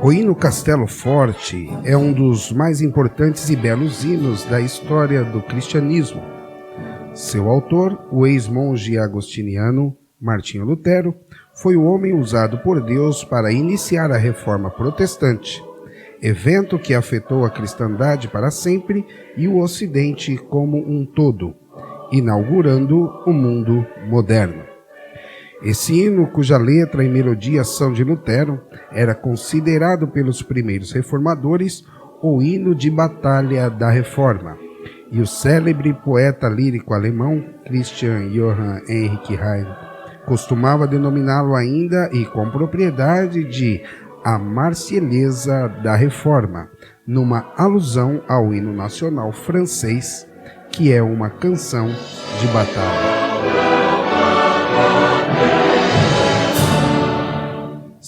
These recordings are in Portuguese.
O hino Castelo Forte é um dos mais importantes e belos hinos da história do cristianismo. Seu autor, o ex-monge agostiniano Martinho Lutero, foi o homem usado por Deus para iniciar a Reforma Protestante, evento que afetou a cristandade para sempre e o Ocidente como um todo, inaugurando o mundo moderno. Esse hino, cuja letra e melodia são de Lutero, era considerado pelos primeiros reformadores o hino de batalha da Reforma, e o célebre poeta lírico alemão Christian Johann Heinrich Heine costumava denominá-lo ainda e com propriedade de a Marselhesa da Reforma, numa alusão ao hino nacional francês, que é uma canção de batalha.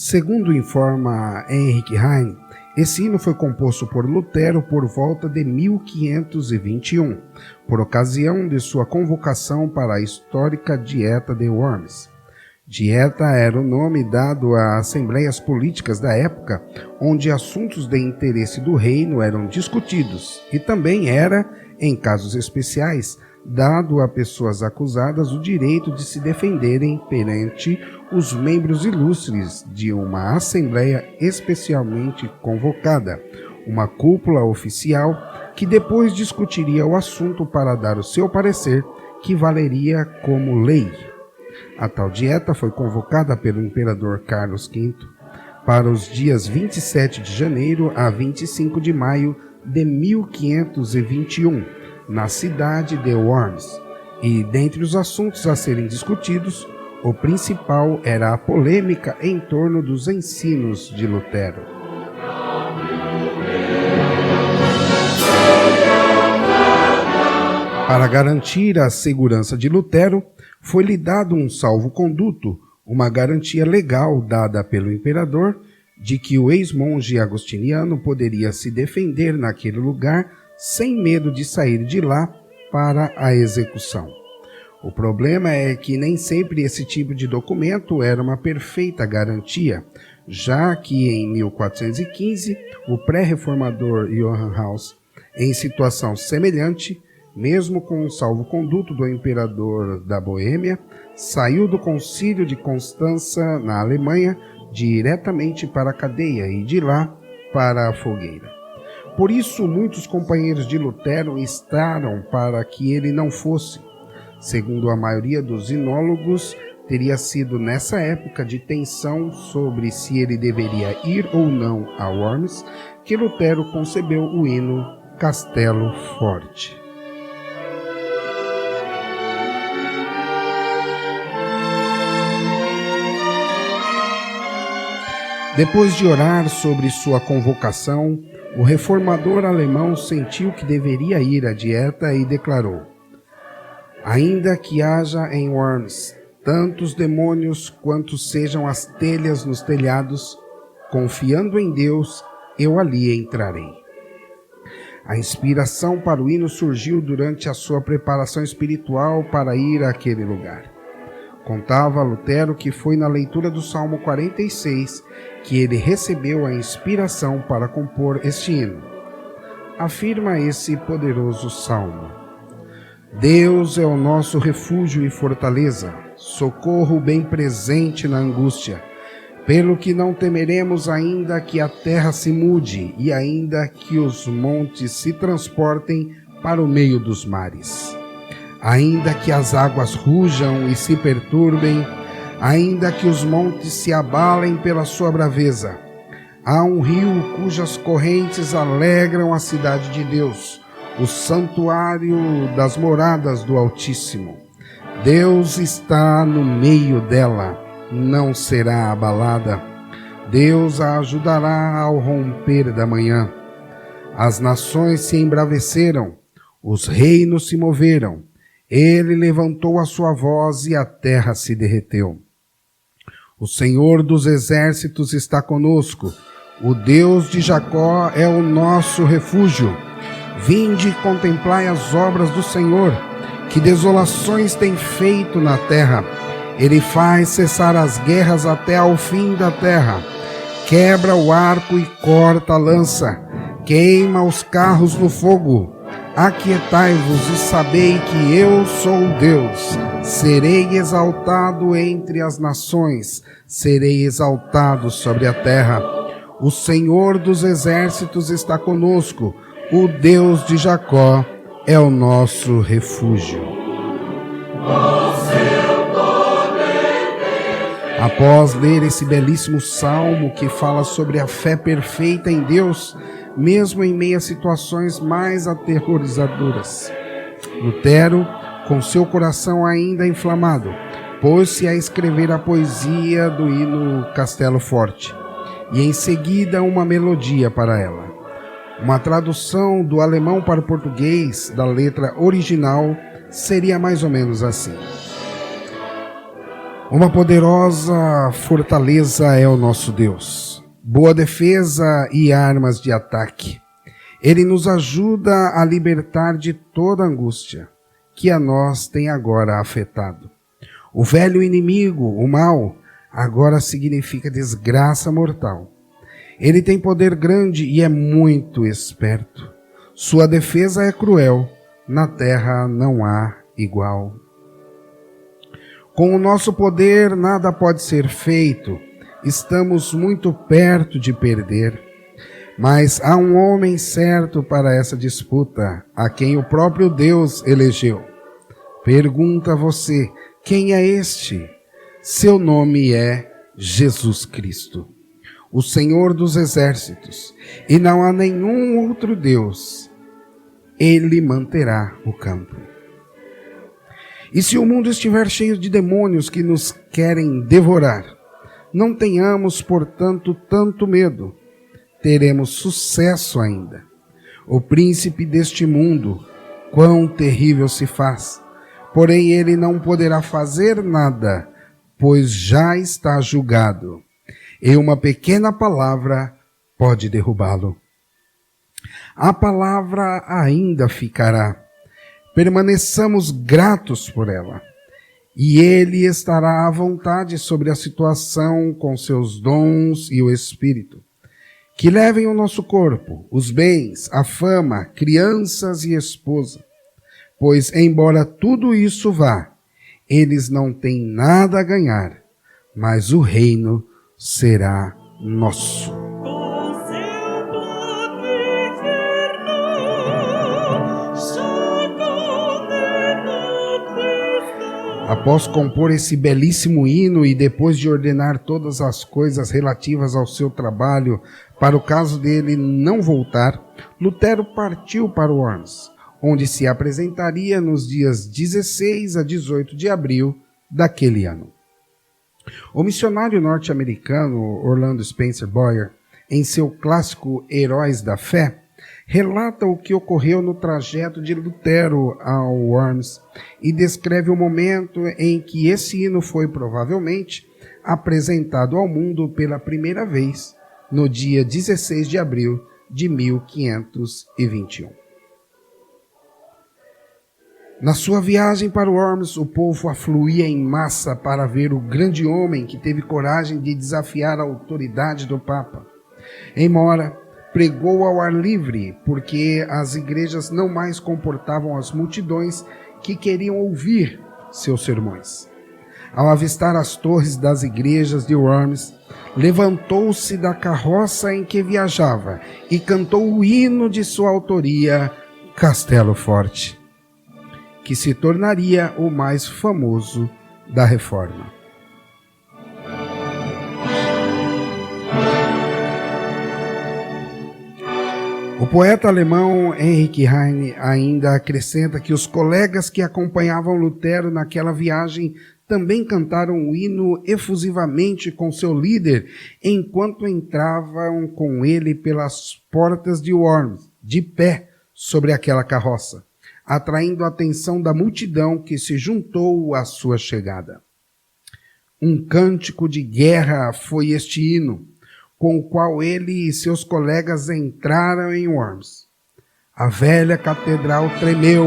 Segundo informa Heinrich Heine, esse hino foi composto por Lutero por volta de 1521, por ocasião de sua convocação para a histórica Dieta de Worms. Dieta era o nome dado a assembleias políticas da época, onde assuntos de interesse do reino eram discutidos, e também era, em casos especiais, dado a pessoas acusadas o direito de se defenderem perante os membros ilustres de uma assembleia especialmente convocada, uma cúpula oficial que depois discutiria o assunto para dar o seu parecer, que valeria como lei. A tal dieta foi convocada pelo imperador Carlos V para os dias 27 de janeiro a 25 de maio de 1521, na cidade de Worms, e dentre os assuntos a serem discutidos, o principal era a polêmica em torno dos ensinos de Lutero. Para garantir a segurança de Lutero, foi-lhe dado um salvo-conduto, uma garantia legal dada pelo imperador de que o ex-monge agostiniano poderia se defender naquele lugar sem medo de sair de lá para a execução. O problema é que nem sempre esse tipo de documento era uma perfeita garantia, já que em 1415 o pré-reformador Johann Hus, em situação semelhante, mesmo com o salvo-conduto do imperador da Boêmia, saiu do concílio de Constança, na Alemanha, diretamente para a cadeia e de lá para a fogueira. Por isso, muitos companheiros de Lutero instaram para que ele não fosse. Segundo a maioria dos sinólogos, teria sido nessa época de tensão sobre se ele deveria ir ou não a Worms que Lutero concebeu o hino Castelo Forte. Depois de orar sobre sua convocação, o reformador alemão sentiu que deveria ir à dieta e declarou: ainda que haja em Worms tantos demônios quantos sejam as telhas nos telhados, confiando em Deus, eu ali entrarei. A inspiração para o hino surgiu durante a sua preparação espiritual para ir àquele lugar. Contava Lutero que foi na leitura do Salmo 46 que ele recebeu a inspiração para compor este hino. Afirma esse poderoso salmo: Deus é o nosso refúgio e fortaleza, socorro bem presente na angústia, pelo que não temeremos ainda que a terra se mude e ainda que os montes se transportem para o meio dos mares. Ainda que as águas rujam e se perturbem, ainda que os montes se abalem pela sua braveza, há um rio cujas correntes alegram a cidade de Deus, o santuário das moradas do Altíssimo. Deus está no meio dela, não será abalada. Deus a ajudará ao romper da manhã. As nações se embraveceram, os reinos se moveram. Ele levantou a sua voz e a terra se derreteu. O Senhor dos exércitos está conosco. O Deus de Jacó é o nosso refúgio. Vinde e contemplai as obras do Senhor, que desolações tem feito na terra. Ele faz cessar as guerras até ao fim da terra. quebra o arco e corta a lança, queima os carros no fogo. Aquietai-vos e sabei que eu sou Deus. Serei exaltado entre as nações, serei exaltado sobre a terra. O Senhor dos exércitos está conosco, o Deus de Jacó é o nosso refúgio. Após ler esse belíssimo salmo que fala sobre a fé perfeita em Deus, mesmo em meio a situações mais aterrorizadoras, Lutero, com seu coração ainda inflamado, pôs-se a escrever a poesia do hino Castelo Forte, e em seguida uma melodia para ela. Uma tradução do alemão para o português da letra original seria mais ou menos assim: uma poderosa fortaleza é o nosso Deus, boa defesa e armas de ataque. Ele nos ajuda a libertar de toda angústia que a nós tem agora afetado. O velho inimigo, o mal, agora significa desgraça mortal. Ele tem poder grande e é muito esperto. Sua defesa é cruel, na terra não há igual. Com o nosso poder nada pode ser feito, estamos muito perto de perder. Mas há um homem certo para essa disputa, a quem o próprio Deus elegeu. Pergunta você, quem é este? Seu nome é Jesus Cristo, o Senhor dos exércitos, e não há nenhum outro Deus. Ele manterá o campo. E se o mundo estiver cheio de demônios que nos querem devorar, não tenhamos, portanto, tanto medo. Teremos sucesso ainda. O príncipe deste mundo, quão terrível se faz, porém ele não poderá fazer nada, pois já está julgado. E uma pequena palavra pode derrubá-lo. A palavra ainda ficará. Permaneçamos gratos por ela. E ele estará à vontade sobre a situação com seus dons e o Espírito, que levem o nosso corpo, os bens, a fama, crianças e esposa. Pois, embora tudo isso vá, eles não têm nada a ganhar, mas o reino será nosso. Após compor esse belíssimo hino e depois de ordenar todas as coisas relativas ao seu trabalho, para o caso dele não voltar, Lutero partiu para Worms, onde se apresentaria nos dias 16 a 18 de abril daquele ano. O missionário norte-americano Orlando Spencer Boyer, em seu clássico Heróis da Fé, relata o que ocorreu no trajeto de Lutero ao Worms e descreve o momento em que esse hino foi provavelmente apresentado ao mundo pela primeira vez no dia 16 de abril de 1521. Na sua viagem para Worms, o povo afluía em massa para ver o grande homem que teve coragem de desafiar a autoridade do Papa. Em Mora, pregou ao ar livre, porque as igrejas não mais comportavam as multidões que queriam ouvir seus sermões. Ao avistar as torres das igrejas de Worms, levantou-se da carroça em que viajava e cantou o hino de sua autoria, Castelo Forte, que se tornaria o mais famoso da Reforma. O poeta alemão Heinrich Heine ainda acrescenta que os colegas que acompanhavam Lutero naquela viagem também cantaram o hino efusivamente com seu líder enquanto entravam com ele pelas portas de Worms, de pé sobre aquela carroça, atraindo a atenção da multidão que se juntou à sua chegada. Um cântico de guerra foi este hino, com o qual ele e seus colegas entraram em Worms. A velha catedral tremeu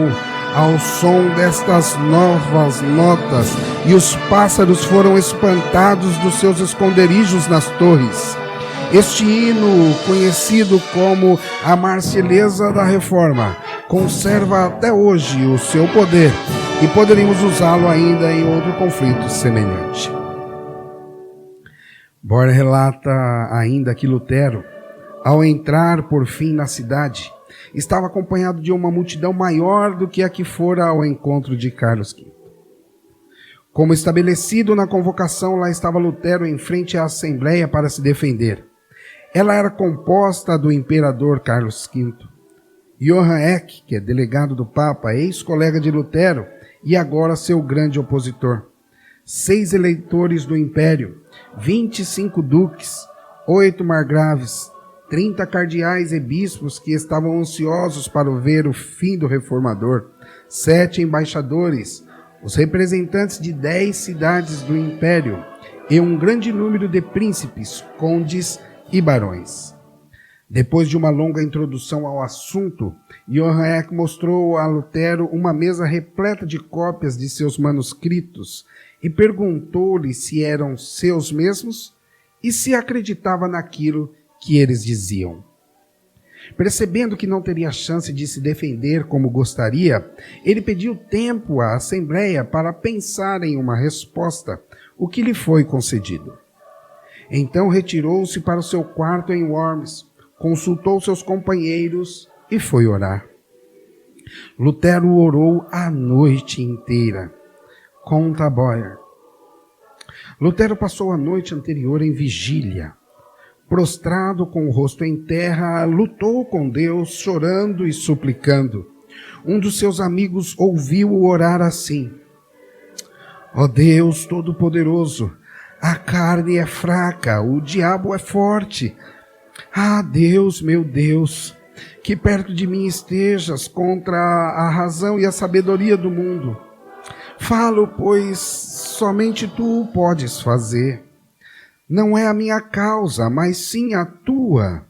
ao som destas novas notas e os pássaros foram espantados dos seus esconderijos nas torres. Este hino, conhecido como a Marselhesa da Reforma, conserva até hoje o seu poder e poderíamos usá-lo ainda em outro conflito semelhante. Bohr relata ainda que Lutero, ao entrar por fim na cidade, estava acompanhado de uma multidão maior do que a que fora ao encontro de Carlos V. Como estabelecido na convocação, lá estava Lutero em frente à Assembleia para se defender. Ela era composta do imperador Carlos V, Johann Eck, que é delegado do Papa, ex-colega de Lutero e agora seu grande opositor, 6 eleitores do Império, 25 duques, 8 margraves, 30 cardeais e bispos que estavam ansiosos para ver o fim do reformador, 7 embaixadores, os representantes de 10 cidades do Império e um grande número de príncipes, condes e barões. Depois de uma longa introdução ao assunto, Johann Eck mostrou a Lutero uma mesa repleta de cópias de seus manuscritos e perguntou-lhe se eram seus mesmos e se acreditava naquilo que eles diziam. Percebendo que não teria chance de se defender como gostaria, ele pediu tempo à Assembleia para pensar em uma resposta, o que lhe foi concedido. Então retirou-se para o seu quarto em Worms, consultou seus companheiros e foi orar. Lutero orou a noite inteira. Conta Bohr. Lutero passou a noite anterior em vigília. Prostrado com o rosto em terra, lutou com Deus, chorando e suplicando. Um dos seus amigos ouviu-o orar assim: ó Deus Todo-Poderoso, a carne é fraca, o diabo é forte. Ah, Deus, meu Deus, que perto de mim estejas contra a razão e a sabedoria do mundo. Falo, pois somente tu o podes fazer. Não é a minha causa, mas sim a tua.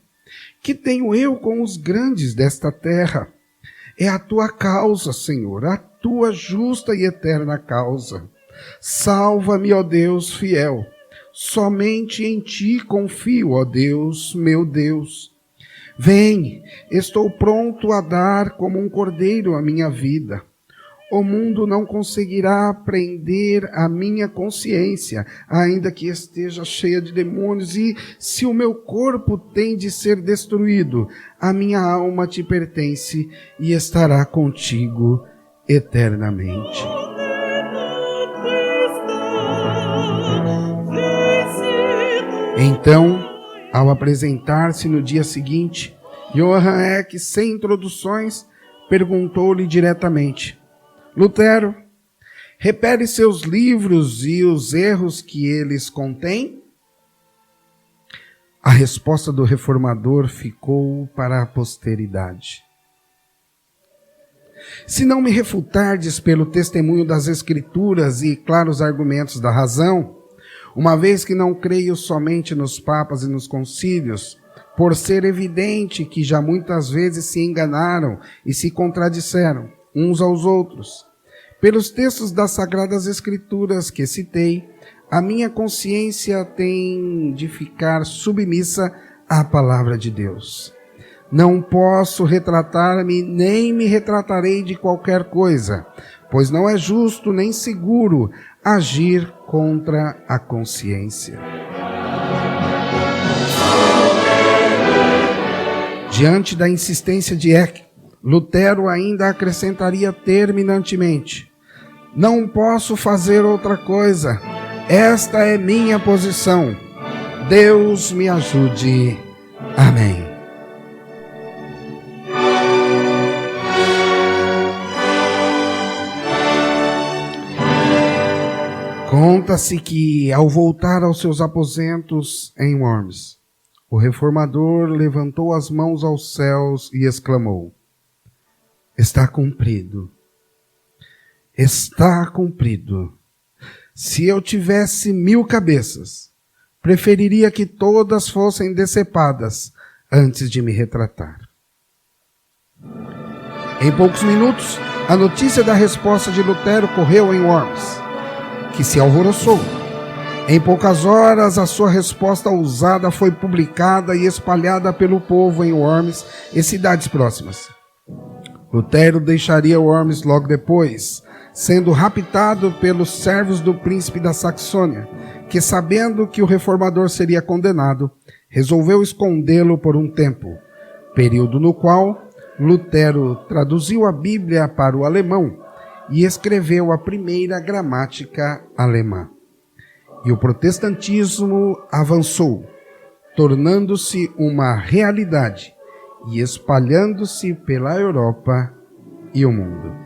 Que tenho eu com os grandes desta terra? É a tua causa, Senhor, a tua justa e eterna causa. Salva-me, ó Deus fiel. Somente em ti confio, ó Deus, meu Deus. Vem, estou pronto a dar como um cordeiro a minha vida. O mundo não conseguirá prender a minha consciência, ainda que esteja cheia de demônios, e se o meu corpo tem de ser destruído, a minha alma te pertence e estará contigo eternamente. Então, ao apresentar-se no dia seguinte, Johann Eck, sem introduções, perguntou-lhe diretamente: Lutero, repere seus livros e os erros que eles contêm? A resposta do reformador ficou para a posteridade. Se não me refutardes pelo testemunho das Escrituras e claros argumentos da razão, uma vez que não creio somente nos papas e nos concílios, por ser evidente que já muitas vezes se enganaram e se contradisseram uns aos outros, pelos textos das Sagradas Escrituras que citei, a minha consciência tem de ficar submissa à palavra de Deus. Não posso retratar-me, nem me retratarei de qualquer coisa, pois não é justo nem seguro agir contra a consciência. Diante da insistência de Eck, Lutero ainda acrescentaria terminantemente: não posso fazer outra coisa. Esta é minha posição. Deus me ajude. Amém. Conta-se que, ao voltar aos seus aposentos em Worms, o reformador levantou as mãos aos céus e exclamou: está cumprido. Está cumprido. Se eu tivesse 1000 cabeças, preferiria que todas fossem decepadas antes de me retratar. Em poucos minutos, a notícia da resposta de Lutero correu em Worms, que se alvoroçou. Em poucas horas, a sua resposta ousada foi publicada e espalhada pelo povo em Worms e cidades próximas. Lutero deixaria Worms logo depois, sendo raptado pelos servos do príncipe da Saxônia, que, sabendo que o reformador seria condenado, resolveu escondê-lo por um tempo, período no qual Lutero traduziu a Bíblia para o alemão e escreveu a primeira gramática alemã. E o protestantismo avançou, tornando-se uma realidade e espalhando-se pela Europa e o mundo.